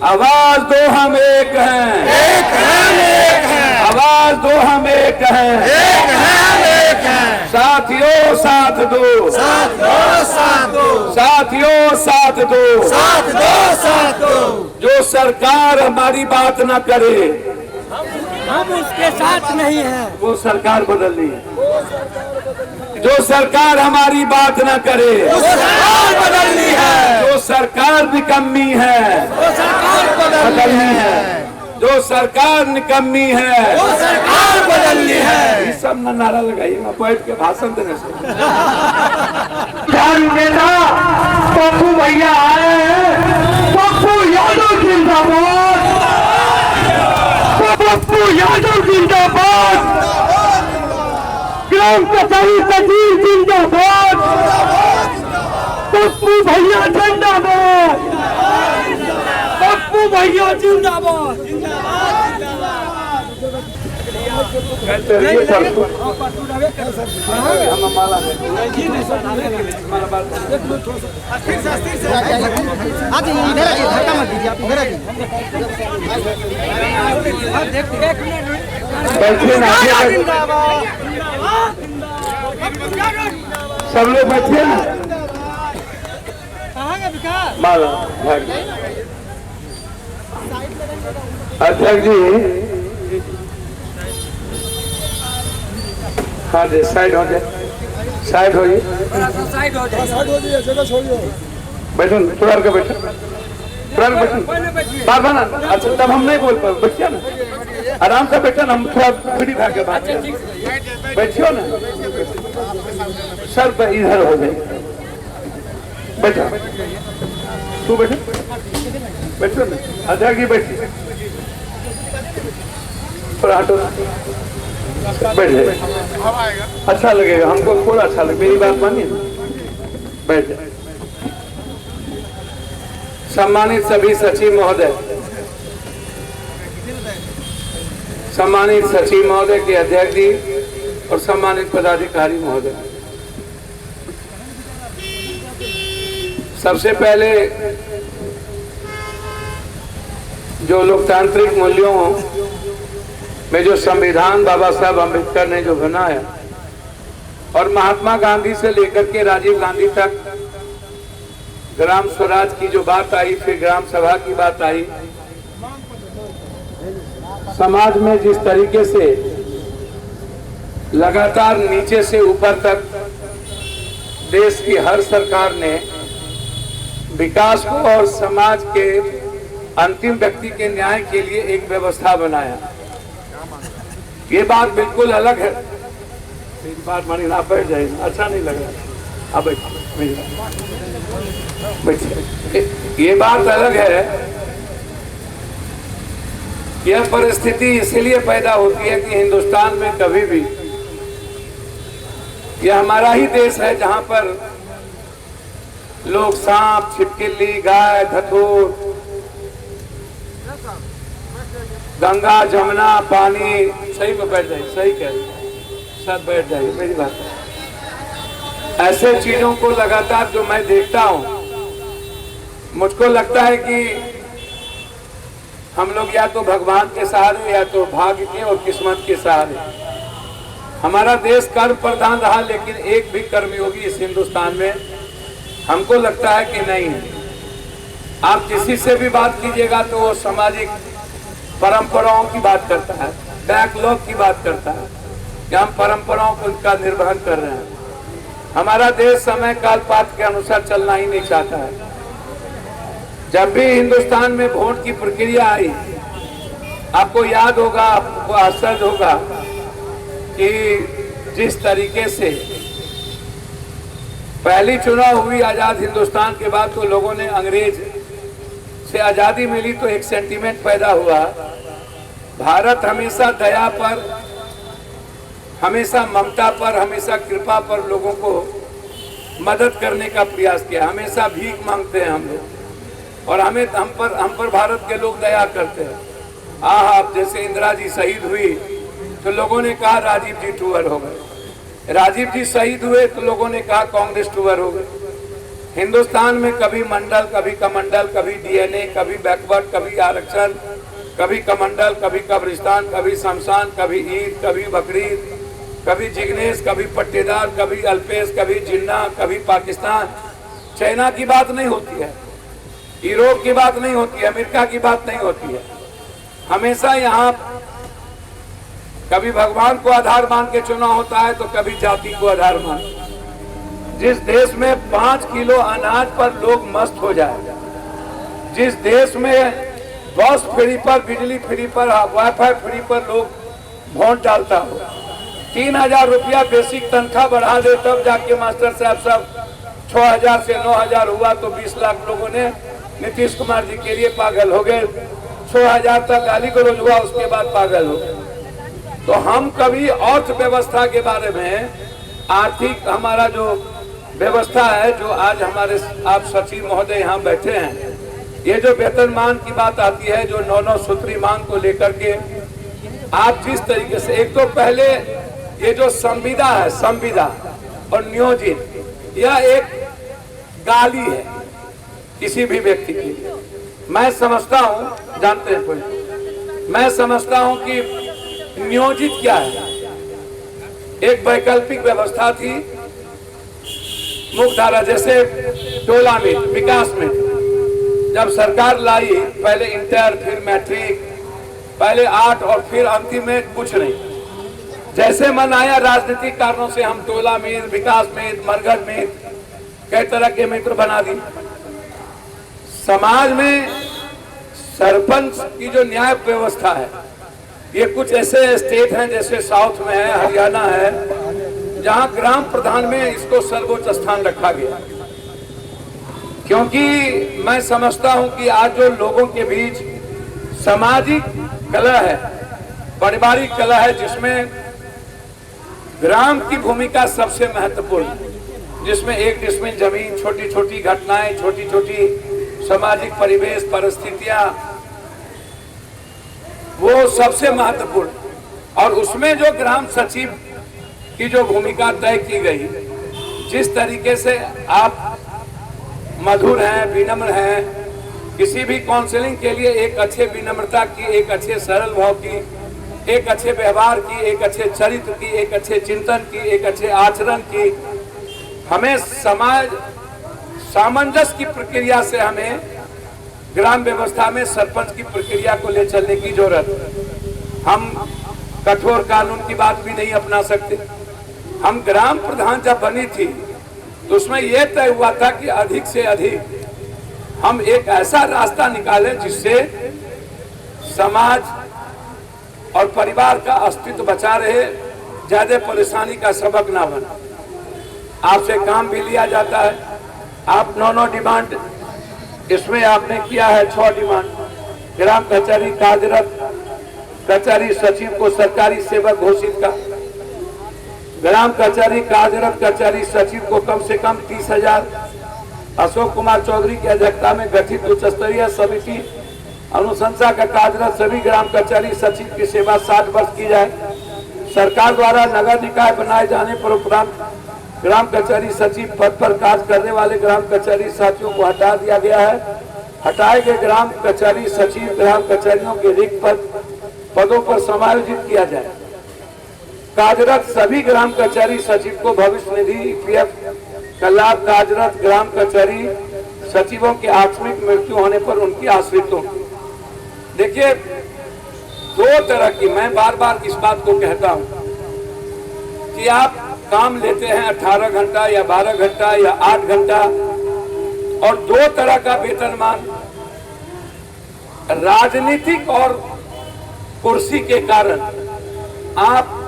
आवाज दो हम एक हैं, एक हैं। आवाज दो हम एक हैं, एक हैं। साथियों साथ दो, साथ दो, साथ दो, साथियों साथ दो, साथ दो, साथ दो। जो सरकार हमारी बात न करे हम उसके साथ नहीं हैं। वो सरकार बदलनी है। जो सरकार हमारी बात न करे वो सरकार बदलनी है। जो सरकार निकम्मी है वो सरकार बदलनी है। जो सरकार निकम्मी है वो सरकार बदलनी है। ये सब न नारा लगाइए, मैं बैठ के भाषण देने से पप्पू भैया आए हैं। पप्पू यादव जिंदाबाद, पप्पू यादव जिंदाबाद, ग्राम कचहरी सचिव जिंदाबाद, पप्पू भैया जिंदाबाद, पप्पू भैया जिंदाबाद। सब लोग बैठिए ना। माला अध्यक्ष जी, हाँ जी, साइड हो जाए, साइड हो जाइए, साइड हो जाए, जगह छोड़िए। बैठो थोड़ा के बैठो, थोड़ा बैठो, बार बार। अच्छा तब हम नहीं बोल पाए, बैठिए ना, आराम से बैठो ना, हम थोड़ा फ्री था के बात करें। बैठियो ना सर, इधर हो जाए, बैठो, तू बैठो, बैठो ना, अध्यक्ष जी बैठिए, थोड़ा हटो, बैठ जाए, अच्छा लगेगा हमको, थोड़ा अच्छा लगे, मेरी बात मानिए, बैठ जाए। सम्मानित सभी सचिव महोदय, सम्मानित सचिव महोदय के अध्यक्ष जी और सम्मानित पदाधिकारी महोदय, सबसे पहले जो लोकतांत्रिक मूल्यों में जो संविधान बाबा साहब अम्बेडकर ने जो बनाया और महात्मा गांधी से लेकर के राजीव गांधी तक ग्राम स्वराज की जो बात आई, फिर ग्राम सभा की बात आई, समाज में जिस तरीके से लगातार नीचे से ऊपर तक देश की हर सरकार ने विकास को और समाज के अंतिम व्यक्ति के न्याय के लिए एक व्यवस्था बनाया, ये बात बिल्कुल अलग है। मेरी बात मानिए, आप बैठ जाइए, अच्छा नहीं लग रहा, आप बैठिए। ये बात अलग है। यह परिस्थिति इसलिए पैदा होती है कि हिंदुस्तान में कभी भी, यह हमारा ही देश है जहां पर लोग सांप, छिपकली, गाय, धतूर, गंगा, जमुना, पानी, सही पे बैठ जाइए, सही कह रहे, सब बैठ जाइए, मेरी बात है। ऐसे चीजों को लगातार जो मैं देखता हूं, मुझको लगता है कि हम लोग या तो भगवान के सहारे या तो भाग्य के और किस्मत के सहारे। हमारा देश कर्म प्रधान रहा, लेकिन एक भी कर्मयोगी इस हिंदुस्तान में हमको लगता है कि नहीं है। आप किसी से भी बात कीजिएगा तो वो सामाजिक परंपराओं की बात करता है, बैकलॉग की बात करता है कि हम परंपराओं को उनका निर्वहन कर रहे हैं। हमारा देश समय काल पात्र के अनुसार चलना ही नहीं चाहता है। जब भी हिंदुस्तान में वोट की प्रक्रिया आई, आपको याद होगा, आपको आश्चर्य होगा कि जिस तरीके से पहली चुनाव हुई आजाद हिंदुस्तान के बाद, तो लोगों ने अंग्रेज से आजादी मिली तो एक सेंटीमेंट पैदा हुआ, भारत हमेशा दया पर, हमेशा ममता पर, हमेशा कृपा पर लोगों को मदद करने का प्रयास किया। हमेशा भीख मांगते हैं हम लोग, और हम पर भारत के लोग दया करते हैं। आप जैसे इंदिरा जी शहीद हुई तो लोगों ने कहा राजीव जी टूअर हो गए, राजीव जी शहीद हुए तो लोगों ने कहा कांग्रेस टूअर हो गए। हिंदुस्तान में कभी मंडल, कभी कमंडल, कभी डीएनए, कभी बैकवर्ड, कभी आरक्षण, कभी कमंडल, कभी कब्रिस्तान, कभी शमशान, कभी ईद, कभी बकरीद, कभी जिग्नेश, कभी पट्टेदार, कभी अल्पेश, कभी जिन्ना, कभी पाकिस्तान। चाइना की बात नहीं होती है, यूरोप की बात नहीं होती है, अमेरिका की बात नहीं होती है। हमेशा यहाँ कभी भगवान को आधार मान के चुना होता है तो कभी जाति को आधार मान। जिस देश में 5 किलो अनाज पर लोग मस्त हो जाए, जिस देश में बस फ्री पर, बिजली फ्री पर, वाईफाई फ्री पर लोग वोट डालता हो, 3000 रुपया बेसिक तनख्वाह बढ़ा दे तब जाके मास्टर साहब सब 6000 से 9000 हुआ तो 20 लाख लोगों ने नीतीश कुमार जी के लिए पागल हो गए। 6000 तक गाली गलौज हुआ, उसके बाद पागल हो गए। तो हम कभी अर्थव्यवस्था के बारे में, आर्थिक हमारा जो व्यवस्था है, जो आज हमारे आप सचिव महोदय यहाँ बैठे हैं, ये जो वेतनमान की बात आती है, जो 9 सूत्री मांग को लेकर के आप जिस तरीके से, एक तो पहले ये जो संविदा है, संविदा और नियोजित, यह एक गाली है किसी भी व्यक्ति के लिए। मैं समझता हूँ, जानते हैं कोई, मैं समझता हूँ कि नियोजित क्या है। एक वैकल्पिक व्यवस्था थी मुख्यधारा, जैसे टोला में, विकास में जब सरकार लाई, पहले इंटर, फिर मैट्रिक, पहले 8 और फिर अंतिम में कुछ नहीं। जैसे मन आया राजनीतिक कारणों से हम टोला में, विकास में, मरघट में कई तरह के मित्र बना दी। समाज में सरपंच की जो न्याय व्यवस्था है, ये कुछ ऐसे स्टेट हैं जैसे साउथ में है, हरियाणा है, जहां ग्राम प्रधान में इसको सर्वोच्च स्थान रखा गया। क्योंकि मैं समझता हूं कि आज जो लोगों के बीच सामाजिक कलह है, पारिवारिक कलह है, जिसमें ग्राम की भूमिका सबसे महत्वपूर्ण है, जिसमें एक डिसमिल जमीन, छोटी छोटी घटनाएं, छोटी छोटी सामाजिक परिवेश, परिस्थितियां, वो सबसे महत्वपूर्ण। और उसमें जो ग्राम सचिव की जो भूमिका तय की गई, जिस तरीके से आप मधुर हैं, विनम्र हैं, किसी भी काउंसलिंग के लिए एक अच्छे विनम्रता की, एक अच्छे सरल भाव की, एक अच्छे व्यवहार की, एक अच्छे चरित्र की, एक अच्छे चिंतन की, एक अच्छे आचरण की, हमें समाज सामंजस्य की प्रक्रिया से हमें ग्राम व्यवस्था में सरपंच की प्रक्रिया को ले चलने की जरूरत है। हम कठोर कानून की बात भी नहीं अपना सकते। हम ग्राम प्रधान जब बनी थी तो उसमें यह तय हुआ था कि अधिक से अधिक हम एक ऐसा रास्ता निकालें जिससे समाज और परिवार का अस्तित्व बचा रहे, ज्यादा परेशानी का सबक ना बने। आपसे काम भी लिया जाता है, आप 9 डिमांड इसमें आपने किया है, 6 डिमांड। ग्राम कचहरी कार्यरत कचहरी सचिव को सरकारी सेवक घोषित का, ग्राम कचहरी कार्यरत कचहरी सचिव को कम से कम 30,000, अशोक कुमार चौधरी की अध्यक्षता में गठित उच्च स्तरीय समिति अनुशंसा का कार्यरत सभी ग्राम कचहरी सचिव की सेवा 60 वर्ष की जाए। सरकार द्वारा नगर निकाय बनाए जाने पर उपरांत ग्राम कचहरी सचिव पद पर कार्य करने वाले ग्राम कचहरी साथियों को हटा दिया गया है। हटाए गए ग्राम कचहरी सचिव ग्राम कचहरियों के रिक्त पदों पर समायोजित किया जाए। कार्यरत सभी ग्राम कचहरी सचिव को भविष्य निधि ईपीएफ का लाभ कार्यरत ग्राम कचहरी सचिवों की आकस्मिक मृत्यु होने पर उनकी आश्रितों। देखिए, 2 तरह की, मैं बार बार इस बात को कहता हूं कि आप काम लेते हैं 18 घंटा या 12 घंटा या 8 घंटा, और 2 तरह का वेतनमान राजनीतिक और कुर्सी के कारण आप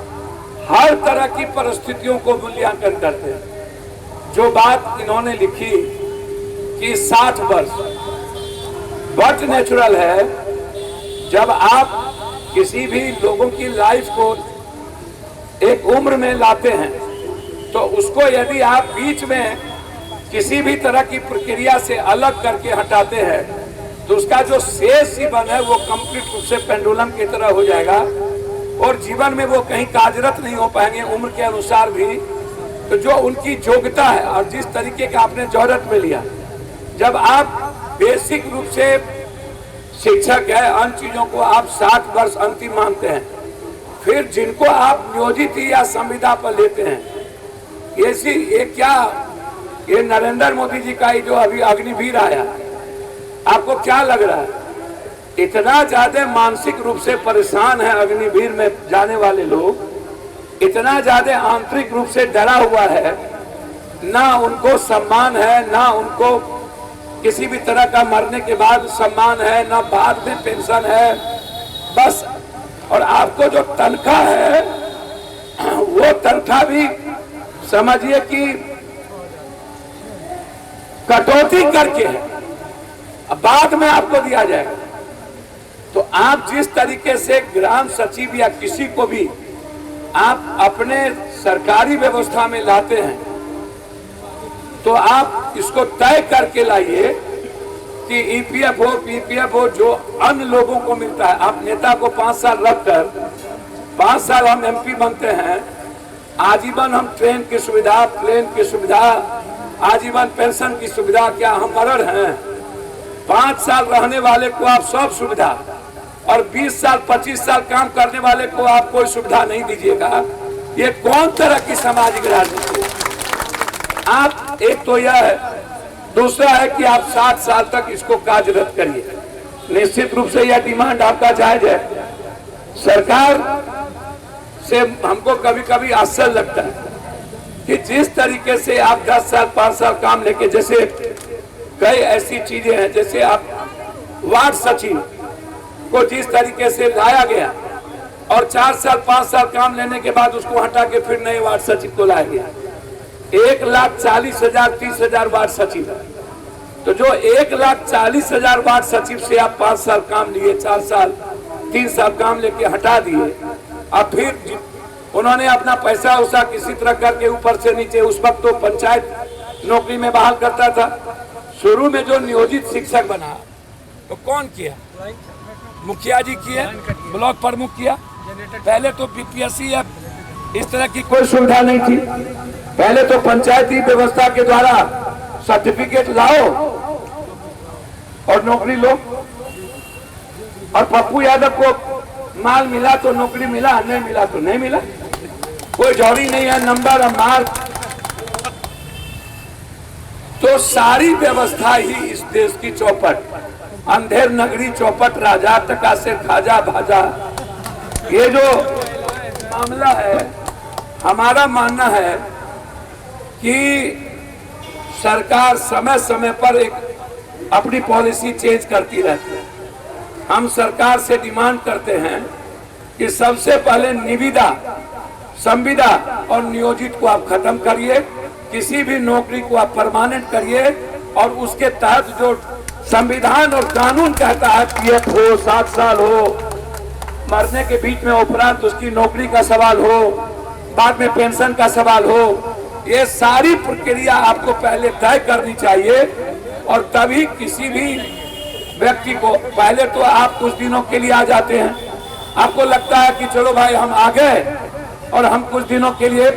हर तरह की परिस्थितियों को मूल्यांकन करते हैं। जो बात इन्होंने लिखी कि 60 वर्ष बट नेचुरल है, जब आप किसी भी लोगों की लाइफ को एक उम्र में लाते हैं तो उसको यदि आप बीच में किसी भी तरह की प्रक्रिया से अलग करके हटाते हैं तो उसका जो शेष जीवन है वो कंप्लीट रूप से पेंडुलम की तरह हो जाएगा और जीवन में वो कहीं कार्यरत नहीं हो पाएंगे। उम्र के अनुसार भी तो जो उनकी योग्यता है और जिस तरीके का आपने जरूरत में लिया, जब आप बेसिक रूप से शिक्षक है, अन्य चीजों को आप 60 वर्ष अंतिम मानते हैं, फिर जिनको आप नियोजित या संविदा पर लेते हैं, ये नरेंद्र मोदी जी का ही जो अभी अग्निवीर आया, आपको क्या लग रहा है? इतना ज्यादा मानसिक रूप से परेशान है अग्निवीर में जाने वाले लोग, इतना ज्यादा आंतरिक रूप से डरा हुआ है, ना उनको सम्मान है, ना उनको किसी भी तरह का मरने के बाद सम्मान है, ना बाद में पेंशन है, बस। और आपको जो तनख्वाह है वो तनख्वाह भी समझिए कि कटौती करके है, अब बाद में आपको दिया जाएगा। तो आप जिस तरीके से ग्राम सचिव या किसी को भी आप अपने सरकारी व्यवस्था में लाते हैं, तो आप इसको तय करके लाइए कि ईपीएफ हो, पीपीएफ हो, जो अन्य लोगों को मिलता है। आप नेता को 5 साल रखकर 5 साल हम एमपी बनते हैं, आजीवन हम ट्रेन की सुविधा, प्लेन की सुविधा, आजीवन पेंशन की सुविधा, क्या हम मरड़ हैं? 5 साल रहने वाले को आप सब सुविधा, और 20 साल 25 साल काम करने वाले को आप कोई सुविधा नहीं दीजिएगा। ये कौन तरह की सामाजिक राजनीति है? आप एक तो यह है, दूसरा है कि आप 60 साल तक इसको कार्यरत करिए। निश्चित रूप से यह डिमांड आपका जायज है। सरकार से हमको कभी कभी आश्चर्य लगता है कि जिस तरीके से आप 10 साल 5 साल काम लेके, जैसे कई ऐसी चीजें हैं, जैसे आप वार्ड सचिव को जिस तरीके से लाया गया और 4 साल 5 साल काम लेने के बाद उसको हटा के फिर नए वार्ड सचिव को लाया गया। 1,40,000 30,000 वार्ड सचिव है, तो जो 1,40,000 वार्ड सचिव से आप 5 साल काम लिए, 4 साल 3 साल काम लेके हटा दिए, अब फिर उन्होंने अपना पैसा उसा किसी तरह करके ऊपर से नीचे, उस वक्त तो पंचायत नौकरी में बहाल करता था। शुरू में जो नियोजित शिक्षक बना तो कौन किया? मुखिया जी किए, ब्लॉक प्रमुख किया। पहले तो बीपीएससी या इस तरह की कोई सुविधा नहीं थी। पहले तो पंचायती व्यवस्था के द्वारा सर्टिफिकेट लाओ और नौकरी लो, और पप्पू यादव को माल मिला तो नौकरी मिला, नहीं मिला तो नहीं मिला। कोई जौहरी नहीं है, नंबर और मार्क। तो सारी व्यवस्था ही इस देश की चौपट, अंधेर नगरी चौपट, राजा टका से खाजा भाजा। ये जो मामला है, हमारा मानना है कि सरकार समय समय पर एक अपनी पॉलिसी चेंज करती रहती है। हम सरकार से डिमांड करते हैं कि सबसे पहले निविदा, संविदा और नियोजित को आप खत्म करिए, किसी भी नौकरी को आप परमानेंट करिए, और उसके तहत जो संविधान और कानून कहता है पीएफ हो, 7 साल हो, मरने के बीच में उपरांत उसकी नौकरी का सवाल हो, बाद में पेंशन का सवाल हो, ये सारी प्रक्रिया आपको पहले तय करनी चाहिए। और तभी किसी भी व्यक्ति को, पहले तो आप कुछ दिनों के लिए आ जाते हैं, आपको लगता है कि चलो भाई हम आ गए, और हम कुछ दिनों के लिए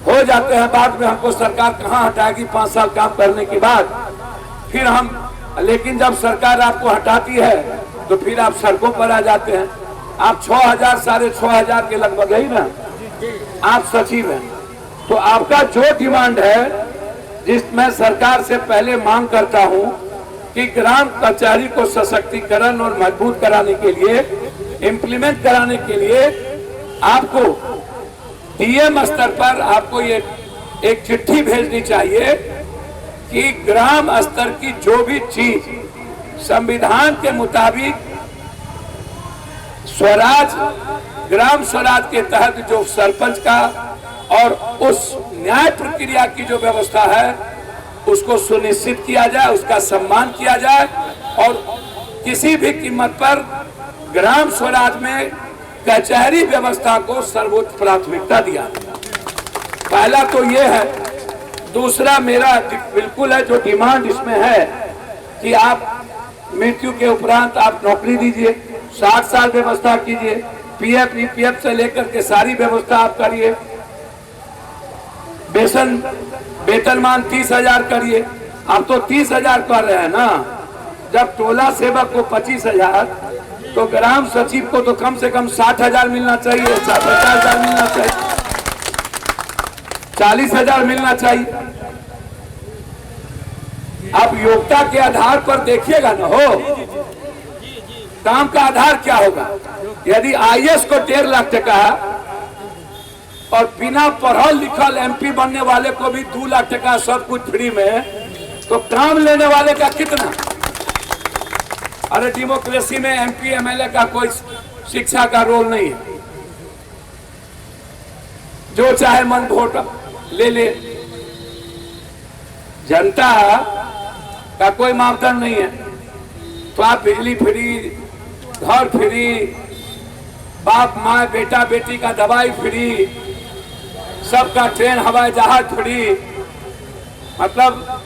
हो जाते हैं, बाद में हमको सरकार कहाँ हटाएगी 5 साल काम करने के बाद, फिर हम। लेकिन जब सरकार आपको हटाती है तो फिर आप सड़कों पर आ जाते हैं। आप 6,000 6,500 के लगभग ही ना आप सचिव हैं। तो आपका जो डिमांड है, जिसमें सरकार से पहले मांग करता हूं कि ग्राम कचहरी को सशक्तिकरण और मजबूत कराने के लिए, इम्प्लीमेंट कराने के लिए आपको डीएम स्तर पर आपको ये एक चिट्ठी भेजनी चाहिए कि ग्राम स्तर की जो भी चीज संविधान के मुताबिक स्वराज, ग्राम स्वराज के तहत जो सरपंच का और उस न्याय प्रक्रिया की जो व्यवस्था है उसको सुनिश्चित किया जाए, उसका सम्मान किया जाए, और किसी भी कीमत पर ग्राम स्वराज में कचहरी व्यवस्था को सर्वोच्च प्राथमिकता दिया। पहला तो ये है। दूसरा मेरा बिल्कुल है जो डिमांड इसमें है कि आप मृत्यु के उपरांत आप नौकरी दीजिए, 60 साल व्यवस्था कीजिए, पीएफ ईपीएफ से लेकर के सारी व्यवस्था आप करिए। वेतनमान 30,000 करिए। अब तो 30,000 कर रहे हैं ना। जब टोला सेवक को 25,000 तो ग्राम सचिव को तो कम से कम 60,000 मिलना चाहिए, 50,000 मिलना चाहिए, 40,000 मिलना चाहिए। आप योग्यता के आधार पर देखिएगा ना। हो काम का आधार क्या होगा? यदि आईएएस को 1.5 लाख टका और बिना पढ़ल लिखल एमपी बनने वाले को भी 2 लाख टका सब कुछ फ्री में, तो काम लेने वाले का कितना? अरे डेमोक्रेसी में एमपी एमएलए का कोई शिक्षा का रोल नहीं है। जो चाहे मन वोट ले। जनता का कोई मापदंड नहीं है। तो आप बिजली फ्री, घर फ्री, बाप माँ बेटा बेटी का दवाई फ्री, सबका ट्रेन हवाई जहाज फ्री। मतलब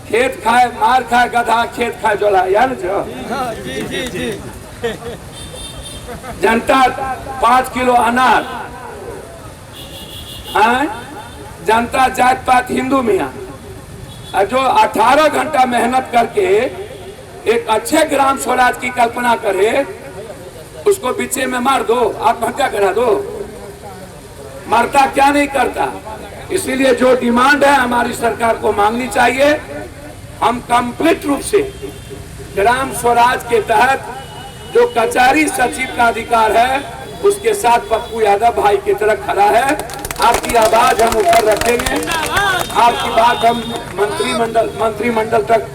खेत खाए मार खाए गधा, खेत खाए जोला, यार जो जनता 5 किलो अनाज, जनता जात पात हिंदू मियाँ, जो 18 घंटा मेहनत करके एक अच्छे ग्राम स्वराज की कल्पना करे, उसको पीछे में मार दो, आत्महत्या करा दो। मरता क्या नहीं करता। इसीलिए जो डिमांड है हमारी सरकार को मांगनी चाहिए। हम कंप्लीट रूप से ग्राम स्वराज के तहत जो कचहरी सचिव का अधिकार है उसके साथ पप्पू यादव भाई की तरह खड़ा है। आपकी आवाज हम ऊपर रखेंगे। आपकी बात हम मंत्रिमंडल तक,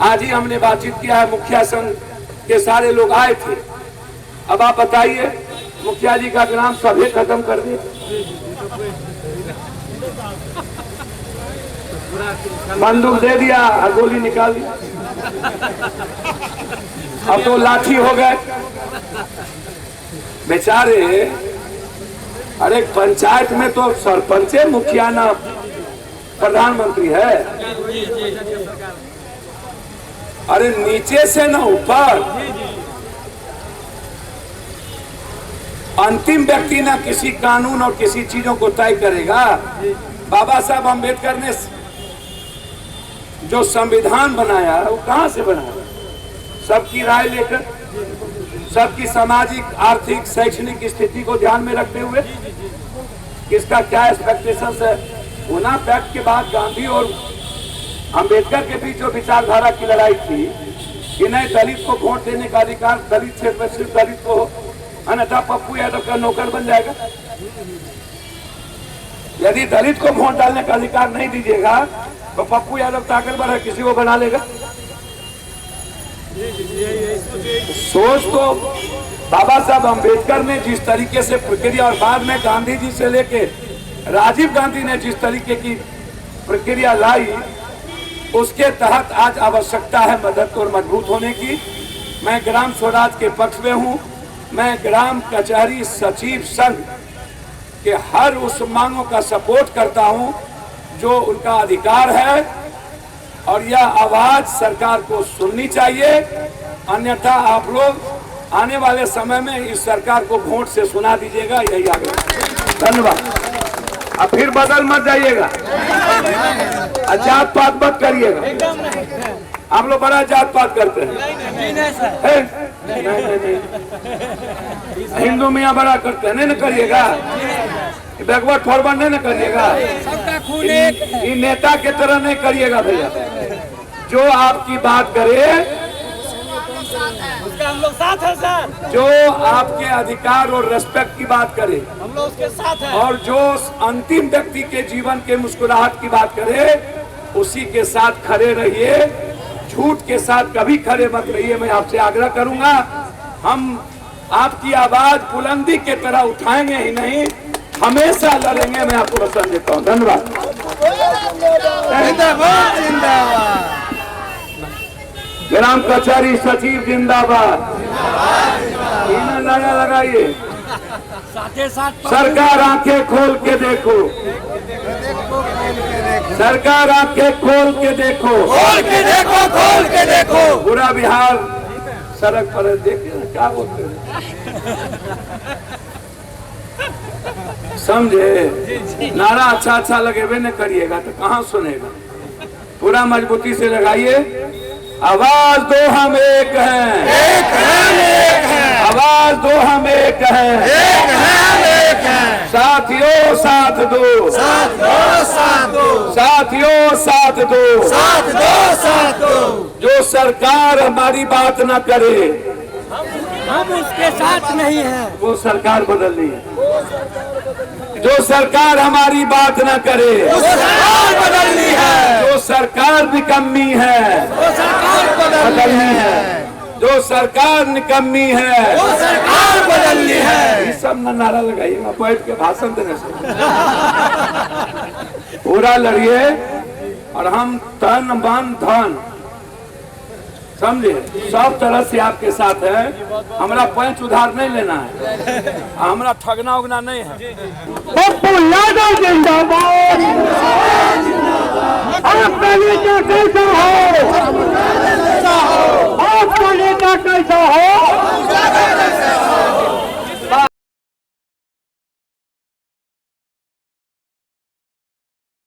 आज ही हमने बातचीत किया है, मुखिया संघ के सारे लोग आए थे। अब आप बताइए, मुखिया जी का ग्राम सभा खत्म कर दिए, बंदूक दे दिया और गोली निकाल दी। अब तो लाठी हो गए बेचारे। अरे पंचायत में तो सरपंच मुखिया ना प्रधानमंत्री है। अरे नीचे से ना ऊपर, अंतिम व्यक्ति ना किसी कानून और किसी चीजों को तय करेगा। बाबा साहब अम्बेडकर ने जो संविधान बनाया वो कहां से बनाया? सबकी राय लेकर, सबकी सामाजिक आर्थिक शैक्षणिक स्थिति को ध्यान में रखते हुए, किसका क्या एक्सपेक्टेशन है। पूना पैक्ट के बाद गांधी और अंबेडकर के बीच जो विचारधारा की लड़ाई थी कि नहीं, दलित को वोट देने का अधिकार दलित क्षेत्र में सिर्फ दलित को हो, अन्यथा पप्पू यादव का नौकर बन जाएगा। यदि दलित को वोट डालने का अधिकार नहीं दीजिएगा तो पप्पू यादव ताकतवर है, किसी को बना लेगा। सोच तो बाबा साहब अम्बेडकर ने जिस तरीके से प्रक्रिया, और बाद में गांधी जी से लेके राजीव गांधी ने जिस तरीके की प्रक्रिया लाई, उसके तहत आज आवश्यकता है मदद और मजबूत होने की। मैं ग्राम स्वराज के पक्ष में हूं। मैं ग्राम कचहरी सचिव संघ के हर उस मांगों का सपोर्ट करता हूं जो उनका अधिकार है, और यह आवाज सरकार को सुननी चाहिए। अन्यथा आप लोग आने वाले समय में इस सरकार को वोट से सुना दीजिएगा। यही आगे। धन्यवाद। अब फिर बदल मत जाइएगा, जात पात मत करिएगा। आप लोग बड़ा जात पात करते हैं। नहीं, हिंदू मियाँ बड़ा करते हैं, नहीं न करिएगा। बैकवर्ड फॉरवर्ड नहीं न करिएगा। ये नेता के तरह नहीं करिएगा भैया। जो आपकी बात करे उसका हम लोग साथ हैं सर। जो आपके अधिकार और रेस्पेक्ट की बात करे, हम लोग उसके साथ हैं। और जो अंतिम व्यक्ति के जीवन के मुस्कुराहट की बात करे, उसी के साथ खड़े रहिए। झूठ के साथ कभी खड़े मत रहिए। मैं आपसे आग्रह करूंगा, हम आपकी आवाज बुलंदी के तरह उठाएंगे ही नहीं, हमेशा लड़ेंगे। मैं आपको वचन देता हूँ। धन्यवाद। ग्राम कचहरी सचिव जिंदाबाद। नारा लगाइए। सरकार आंखें खोल के देखो, सरकार आंखें खोल के देखो, खोल के देखो, खोल के देखो। पूरा बिहार सड़क पर देखिए क्या बोलते हैं। समझे? नारा अच्छा अच्छा लगेबे न करिएगा तो कहाँ सुनेगा। पूरा मजबूती से लगाइए। आवाज दो हम एक हैं, आवाज दो हम एक हैं, साथियों साथ दो, साथियों साथ दो, जो सरकार हमारी बात न करे हम उसके साथ नहीं हैं। वो सरकार बदलनी है। जो सरकार हमारी बात न करे वो सरकार बदलनी है, जो सरकार निकम्मी है वो सरकार बदलनी है, जो सरकार निकम्मी है वो सरकार बदलनी है। ये सब न नारा लगाइएगा बैठ के भाषण देने से। पूरा लड़िए और हम तन मन धन समझे सब तरह से आपके साथ है। हमारा पैंच उधार नहीं लेना है, हमारा ठगना उगना नहीं है। पप्पू यादव जिंदाबाद। आपका नेता कैसा हो? आपका नेता कैसा हो?